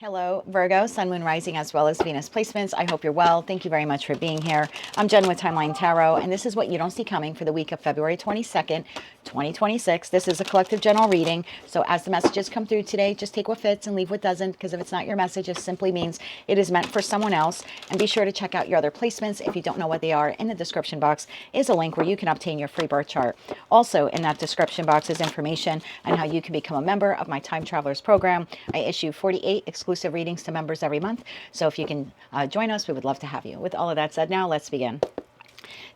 Hello, Virgo, Sun, Moon, Rising, as well as Venus placements. I hope you're well. Thank you very much for being here. I'm Jen with Timeline Tarot, and this is what you don't see coming for the week of February 22nd, 2026. This is a collective general reading, so as the messages come through today, just take what fits and leave what doesn't, because if it's not your message, it simply means it is meant for someone else. And be sure to check out your other placements. If you don't know what they are, in the description box is a link where you can obtain your free birth chart. Also, in that description box is information on how you can become a member of my Time Travelers program. I issue 48 exclusive readings to members every month. So if you can join us, we would love to have you. With all of that said, now let's begin.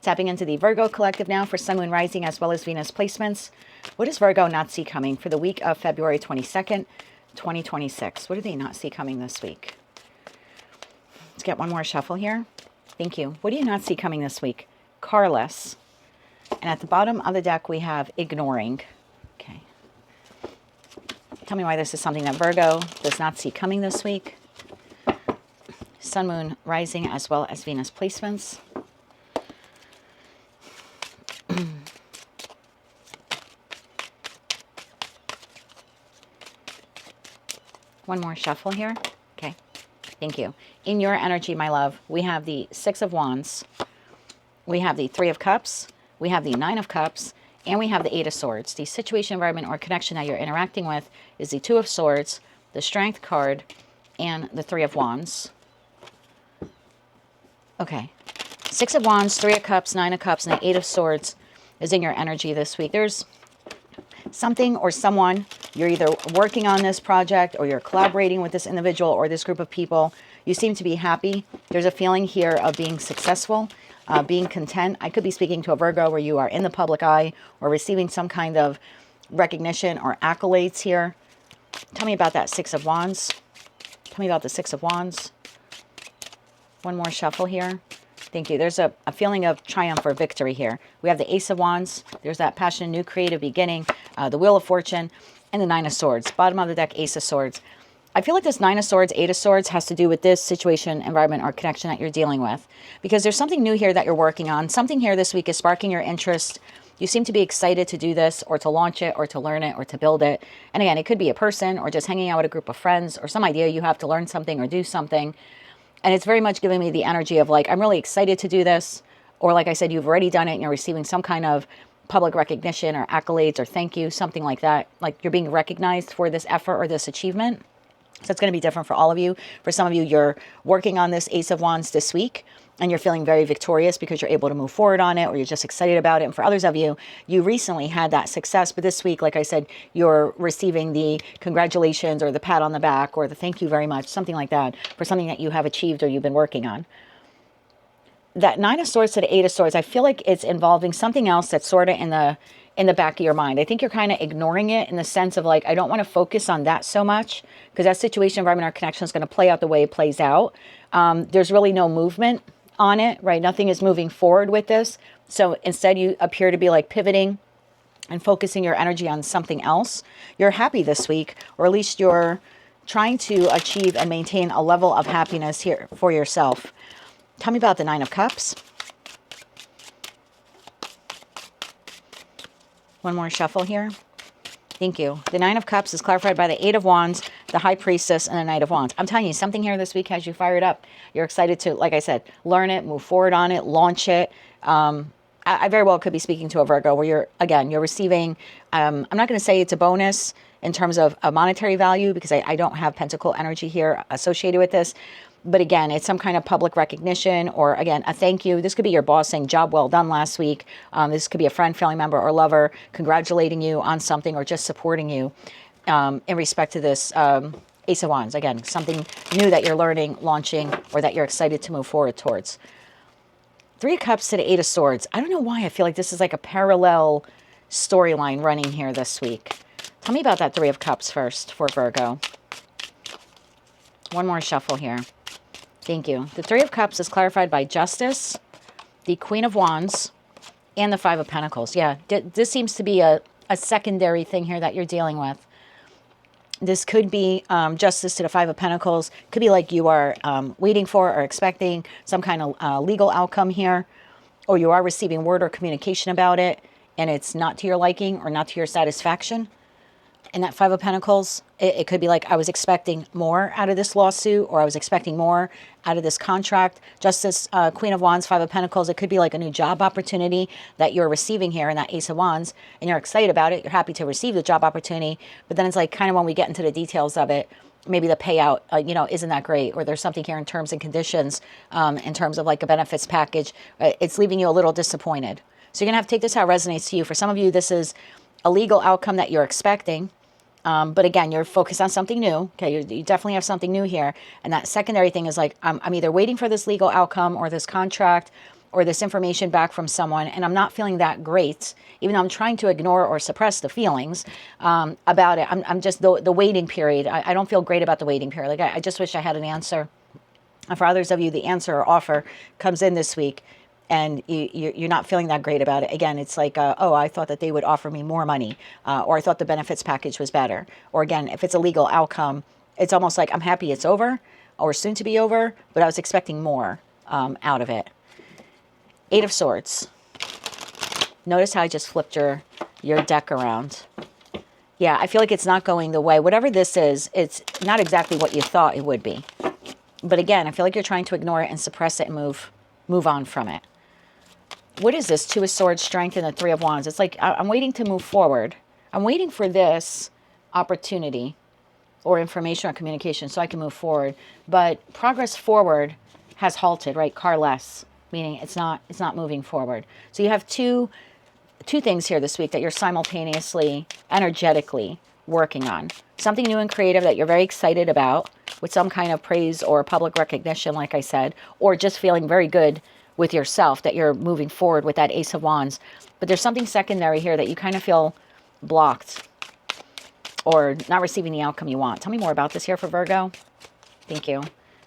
Tapping into the Virgo collective now for Sun, Moon, Rising, as well as Venus placements. What does Virgo not see coming for the week of February 22nd, 2026? What do they not see coming this week? Let's get one more shuffle here. Thank you. What do you not see coming this week? Carless. And at the bottom of the deck, we have ignoring. Okay. Tell me why this is something that Virgo does not see coming this week. Sun, Moon, Rising, as well as Venus placements. One more shuffle here. Okay. Thank you. In your energy, my love, we have the Six of Wands. We have the Three of Cups. We have the Nine of Cups. And we have the Eight of Swords. The situation, environment, or connection that you're interacting with is the Two of Swords, the Strength card, and the Three of Wands. Okay. Six of Wands, Three of Cups, Nine of Cups, and the Eight of Swords is in your energy this week. There's something or someone, you're either working on this project or you're collaborating with this individual or this group of people. You seem to be happy. There's a feeling here of being successful. Being content. I could be speaking to a Virgo where you are in the public eye or receiving some kind of recognition or accolades here. Tell me about that Six of Wands. Tell me about the Six of Wands. One more shuffle here. Thank you. There's a feeling of triumph or victory here. We have the Ace of Wands. There's that passion, new creative beginning, the Wheel of Fortune, and the Nine of Swords. Bottom of the deck, Ace of Swords. I feel like this Nine of Swords, Eight of Swords has to do with this situation, environment, or connection that you're dealing with. Because there's something new here that you're working on. Something here this week is sparking your interest. You seem to be excited to do this or to launch it or to learn it or to build it. And again, it could be a person or just hanging out with a group of friends or some idea you have to learn something or do something. And it's very much giving me the energy of like, I'm really excited to do this. Or like I said, you've already done it and you're receiving some kind of public recognition or accolades or thank you, something like that. Like you're being recognized for this effort or this achievement. So it's going to be different for all of you. For some of you, you're working on this Ace of Wands this week and you're feeling very victorious because you're able to move forward on it or you're just excited about it. And for others of you, you recently had that success. But this week, like I said, you're receiving the congratulations or the pat on the back or the thank you very much, something like that for something that you have achieved or you've been working on. That Nine of Swords to the Eight of Swords, I feel like it's involving something else that's sort of in the back of your mind. I think you're kind of ignoring it in the sense of like, I don't want to focus on that so much because that situation, environment, or connection is going to play out the way it plays out. There's really no movement on it, right? Nothing is moving forward with this. So instead you appear to be like pivoting and focusing your energy on something else. You're happy this week, or at least you're trying to achieve and maintain a level of happiness here for yourself. Tell me about the Nine of Cups. One more shuffle here. Thank you. The Nine of Cups is clarified by the Eight of Wands, the High Priestess, and the Knight of Wands. I'm telling you, something here this week has you fired up. You're excited to, like I said, learn it, move forward on it, launch it. I very well could be speaking to a Virgo where you're receiving, I'm not going to say it's a bonus in terms of a monetary value because I don't have pentacle energy here associated with this. But again, it's some kind of public recognition or, again, a thank you. This could be your boss saying, job well done last week. This could be a friend, family member, or lover congratulating you on something or just supporting you in respect to this Ace of Wands. Again, something new that you're learning, launching, or that you're excited to move forward towards. Three of Cups to the Eight of Swords. I don't know why I feel like this is like a parallel storyline running here this week. Tell me about that Three of Cups first for Virgo. One more shuffle here. Thank you. The Three of Cups is clarified by Justice, the Queen of Wands, and the Five of Pentacles. Yeah, this seems to be a secondary thing here that you're dealing with. This could be Justice to the Five of Pentacles. Could be like you are waiting for or expecting some kind of legal outcome here, or you are receiving word or communication about it, and it's not to your liking or not to your satisfaction. in that Five of Pentacles, it could be like, I was expecting more out of this lawsuit, or I was expecting more out of this contract. Justice, Queen of Wands, Five of Pentacles, it could be like a new job opportunity that you're receiving here in that Ace of Wands, and you're excited about it. You're happy to receive the job opportunity, but then it's like kind of when we get into the details of it, maybe the payout, isn't that great, or there's something here in terms and conditions, in terms of like a benefits package. It's leaving you a little disappointed. So you're going to have to take this how it resonates to you. For some of you, this is a legal outcome that you're expecting. But again, you're focused on something new. Okay, you definitely have something new here. And that secondary thing is like, I'm either waiting for this legal outcome or this contract or this information back from someone, and I'm not feeling that great, even though I'm trying to ignore or suppress the feelings about it. I'm just, the waiting period, I don't feel great about the waiting period. Like, I just wish I had an answer. And for others of you, the answer or offer comes in this week, and you're not feeling that great about it. Again, it's like, oh, I thought that they would offer me more money, or I thought the benefits package was better. Or again, if it's a legal outcome, it's almost like I'm happy it's over or soon to be over, but I was expecting more out of it. Eight of Swords. Notice how I just flipped your deck around. Yeah, I feel like it's not going the way. Whatever this is, it's not exactly what you thought it would be. But again, I feel like you're trying to ignore it and suppress it and move on from it. What is this? Two of Swords, Strength, and the Three of Wands. It's like, I'm waiting to move forward. I'm waiting for this opportunity or information or communication so I can move forward. But progress forward has halted, right? Carless, meaning it's not moving forward. So you have two things here this week that you're simultaneously, energetically working on. Something new and creative that you're very excited about, with some kind of praise or public recognition, like I said, or just feeling very good with yourself that you're moving forward with that Ace of Wands. But there's something secondary here that you kind of feel blocked or not receiving the outcome you want. Tell me more about this here for Virgo. Thank you.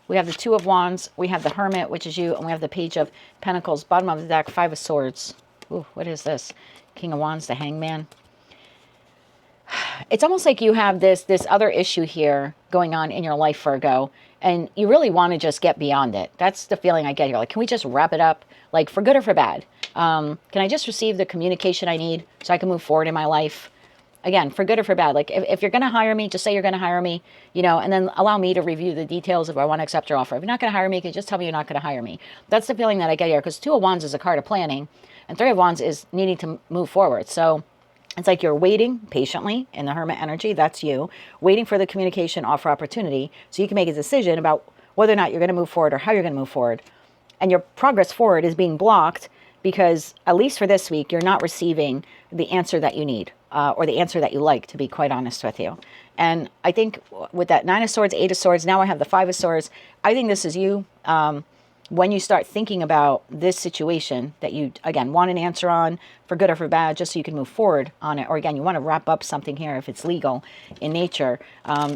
We have the Two of Wands, we have the Hermit, which is you, and we have the Page of Pentacles. Bottom of the deck, Five of Swords. Ooh, what is this? King of Wands, the Hangman. It's almost like you have this other issue here going on in your life, Virgo, and you really want to just get beyond it. That's the feeling I get here. Like, can we just wrap it up? Like, for good or for bad? Can I just receive the communication I need so I can move forward in my life? Again, for good or for bad. Like, if you're going to hire me, just say you're going to hire me, and then allow me to review the details if I want to accept your offer. If you're not going to hire me, you can just tell me you're not going to hire me. That's the feeling that I get here, because Two of Wands is a card of planning, and Three of Wands is needing to move forward. So it's like you're waiting patiently in the Hermit energy. That's you. Waiting for the communication offer opportunity so you can make a decision about whether or not you're going to move forward or how you're going to move forward. And your progress forward is being blocked because, at least for this week, you're not receiving the answer that you need, or the answer that you like, to be quite honest with you. And I think with that Nine of Swords, Eight of Swords, now I have the Five of Swords. I think this is you. When you start thinking about this situation that you, again, want an answer on, for good or for bad, just so you can move forward on it, or again, you want to wrap up something here if it's legal in nature,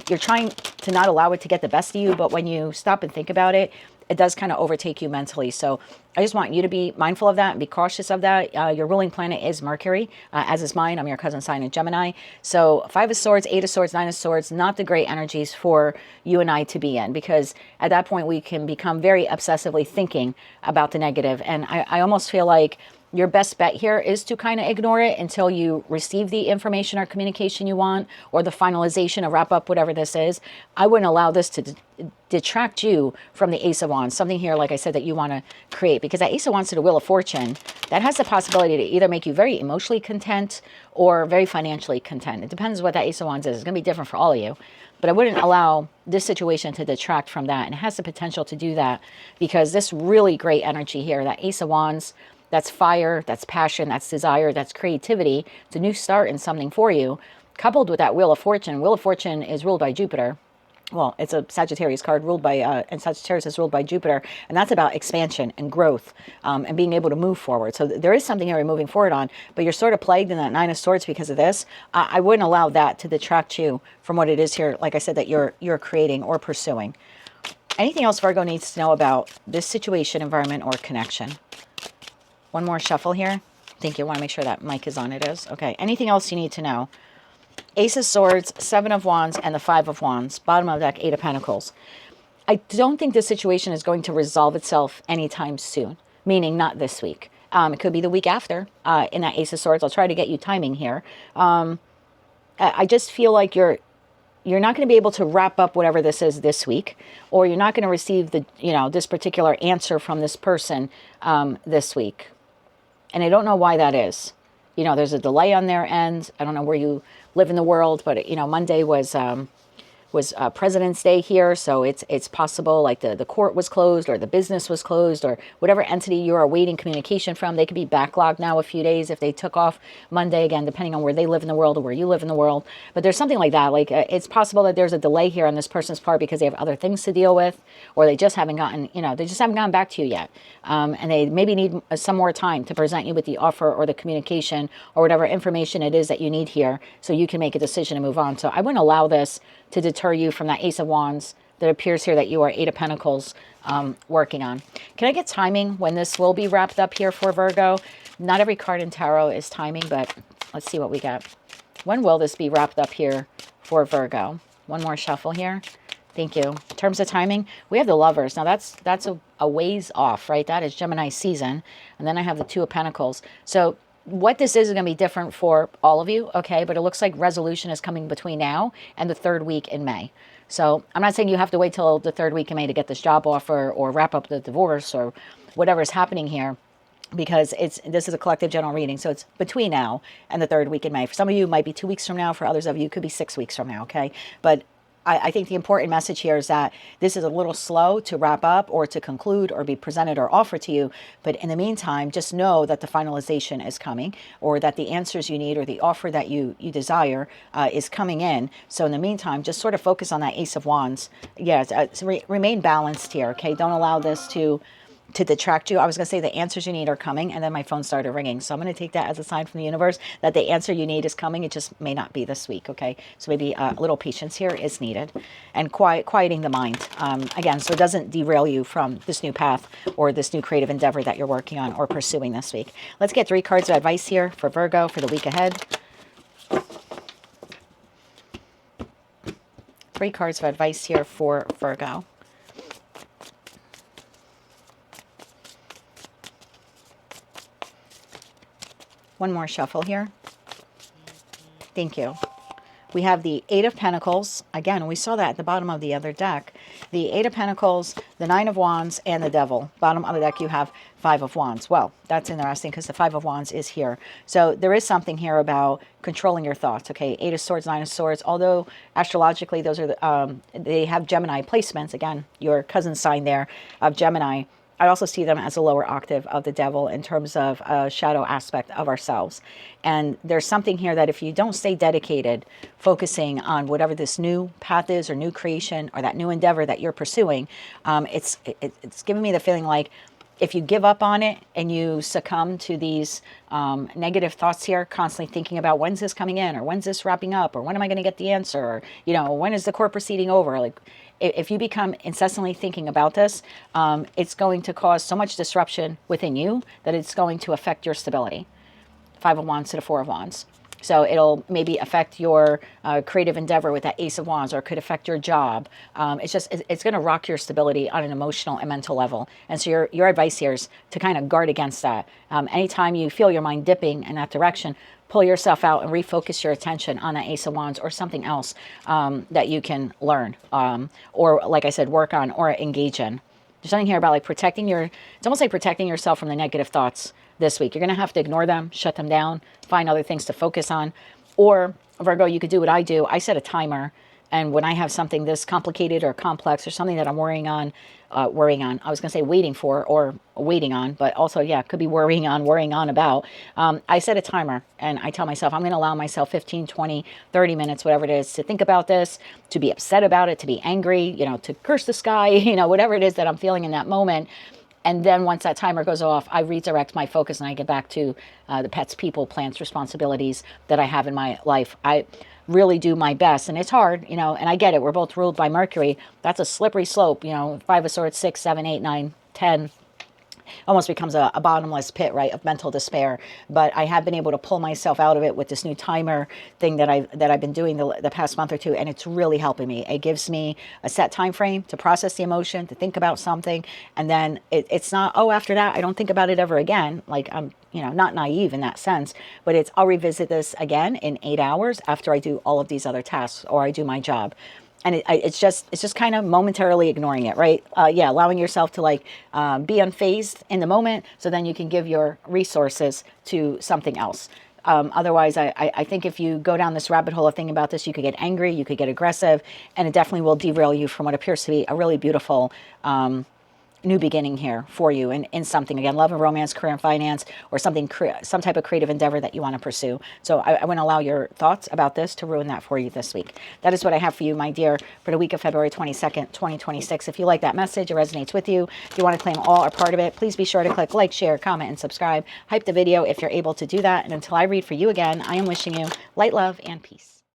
you're trying to not allow it to get the best of you, but when you stop and think about it, it does kind of overtake you mentally. So I just want you to be mindful of that and be cautious of that. Your ruling planet is Mercury, as is mine. I'm your cousin sign of Gemini. So Five of Swords, Eight of Swords, Nine of Swords, not the great energies for you and I to be in, because at that point we can become very obsessively thinking about the negative. And I almost feel like your best bet here is to kind of ignore it until you receive the information or communication you want, or the finalization or wrap up, whatever this is. I wouldn't allow this to detract you from the Ace of Wands, something here, like I said, that you want to create, because that Ace of Wands to the Wheel of Fortune, that has the possibility to either make you very emotionally content or very financially content. It depends what that Ace of Wands is. It's going to be different for all of you. But I wouldn't allow this situation to detract from that. And it has the potential to do that, because this really great energy here, that Ace of Wands, that's fire, that's passion, that's desire, that's creativity. It's a new start in something for you, coupled with that Wheel of Fortune. Wheel of Fortune is ruled by Jupiter. Well, it's a Sagittarius card ruled by, and Sagittarius is ruled by Jupiter. And that's about expansion and growth, and being able to move forward. So there is something here you're moving forward on, but you're sort of plagued in that Nine of Swords because of this. I wouldn't allow that to detract you from what it is here, like I said, that you're creating or pursuing. Anything else Virgo needs to know about this situation, environment, or connection? One more shuffle here. Thank you. I want to make sure that mic is on. It is. Okay. Anything else you need to know? Ace of Swords, Seven of Wands, and the Five of Wands. Bottom of the deck, Eight of Pentacles. I don't think this situation is going to resolve itself anytime soon, meaning not this week. It could be the week after in that Ace of Swords. I'll try to get you timing here. And I just feel like you're not going to be able to wrap up whatever this is this week, or you're not going to receive the, this particular answer from this person this week. And I don't know why that is. There's a delay on their end. I don't know where you live in the world, but Monday was President's Day here, so it's possible like the court was closed or the business was closed or whatever entity you're awaiting communication from. They could be backlogged now a few days if they took off Monday, again, depending on where they live in the world or where you live in the world. But there's something like that. Like it's possible that there's a delay here on this person's part because they have other things to deal with, or they just haven't gotten, they just haven't gotten back to you yet. And they maybe need some more time to present you with the offer or the communication or whatever information it is that you need here so you can make a decision to move on. So I wouldn't allow this to deter you from that Ace of Wands that appears here that you are Eight of Pentacles working on. Can I get timing when this will be wrapped up here for Virgo? Not every card in tarot is timing, but let's see what we got. When will this be wrapped up here for Virgo? One more shuffle here. Thank you. In terms of timing, we have the Lovers. Now that's a ways off, right? That is Gemini season. And then I have the Two of Pentacles. So what this is going to be different for all of you, okay? But it looks like resolution is coming between now and the third week in May. So I'm not saying you have to wait till the third week in May to get this job offer or wrap up the divorce or whatever is happening here, because this is a collective general reading. So it's between now and the third week in May. For some of you, it might be 2 weeks from now. For others of you, it could be 6 weeks from now, okay? But I think the important message here is that this is a little slow to wrap up or to conclude or be presented or offered to you. But in the meantime, just know that the finalization is coming, or that the answers you need or the offer that you desire is coming in. So in the meantime, just sort of focus on that Ace of Wands. Yeah, remain balanced here, okay? Don't allow this to detract you. I was going to say the answers you need are coming, and then my phone started ringing. So I'm going to take that as a sign from the universe that the answer you need is coming. It just may not be this week, okay? So maybe a little patience here is needed, and quieting the mind. Again, so it doesn't derail you from this new path or this new creative endeavor that you're working on or pursuing this week. Let's get 3 cards of advice here for Virgo for the week ahead. 3 cards of advice here for Virgo. One more shuffle here. Thank you. We have the Eight of Pentacles. Again, we saw that at the bottom of the other deck. The Eight of Pentacles, the Nine of Wands, and the Devil. Bottom of the deck, you have Five of Wands. Well, that's interesting because the Five of Wands is here. So there is something here about controlling your thoughts. Okay, Eight of Swords, Nine of Swords. Although astrologically, those are they have Gemini placements. Again, your cousin sign there of Gemini. I also see them as a lower octave of the Devil in terms of a shadow aspect of ourselves. And there's something here that if you don't stay dedicated, focusing on whatever this new path is or new creation or that new endeavor that you're pursuing, it's giving me the feeling like if you give up on it and you succumb to these negative thoughts here, constantly thinking about when's this coming in or when's this wrapping up or when am I going to get the answer or, when is the court proceeding over? Like, if you become incessantly thinking about this, it's going to cause so much disruption within you that it's going to affect your stability. Five of Wands to the Four of Wands. So it'll maybe affect your creative endeavor with that Ace of Wands, or it could affect your job. It's going to rock your stability on an emotional and mental level. And so your advice here is to kind of guard against that. Anytime you feel your mind dipping in that direction, pull yourself out and refocus your attention on that Ace of Wands or something else that you can learn or, like I said, work on or engage in. There's something here about like it's almost like protecting yourself from the negative thoughts this week. You're going to have to ignore them, shut them down, find other things to focus on. Or, Virgo, you could do what I do. I set a timer, and when I have something this complicated or complex or something that I'm worrying on, I was going to say waiting for or waiting on, but also, yeah, could be worrying on about. I set a timer, and I tell myself I'm going to allow myself 15, 20, 30 minutes, whatever it is, to think about this, to be upset about it, to be angry, to curse the sky, whatever it is that I'm feeling in that moment. And then once that timer goes off, I redirect my focus and I get back to the pets, people, plants, responsibilities that I have in my life. I really do my best, and it's hard, and I get it. We're both ruled by Mercury. That's a slippery slope, 5 of Swords, 6, 7, 8, 9, 10. almost becomes a bottomless pit, right, of mental despair. But I have been able to pull myself out of it with this new timer thing that I've been doing the past month or two, and it's really helping me. It gives me a set time frame to process the emotion, to think about something, and then it's not, oh, after that I don't think about it ever again. Like, I'm, you know, not naive in that sense, but it's, I'll revisit this again in 8 hours after I do all of these other tasks or I do my job. And it's just kind of momentarily ignoring it, right? Yeah, allowing yourself to like be unfazed in the moment, so then you can give your resources to something else. Otherwise, I think if you go down this rabbit hole of thinking about this, you could get angry, you could get aggressive, and it definitely will derail you from what appears to be a really beautiful new beginning here for you in something. Again, love and romance, career and finance, or something, some type of creative endeavor that you want to pursue. So I wouldn't allow your thoughts about this to ruin that for you this week. That is what I have for you, my dear, for the week of February 22nd, 2026. If you like that message, it resonates with you, if you want to claim all or part of it, please be sure to click like, share, comment, and subscribe. Hype the video if you're able to do that. And until I read for you again, I am wishing you light, love, and peace.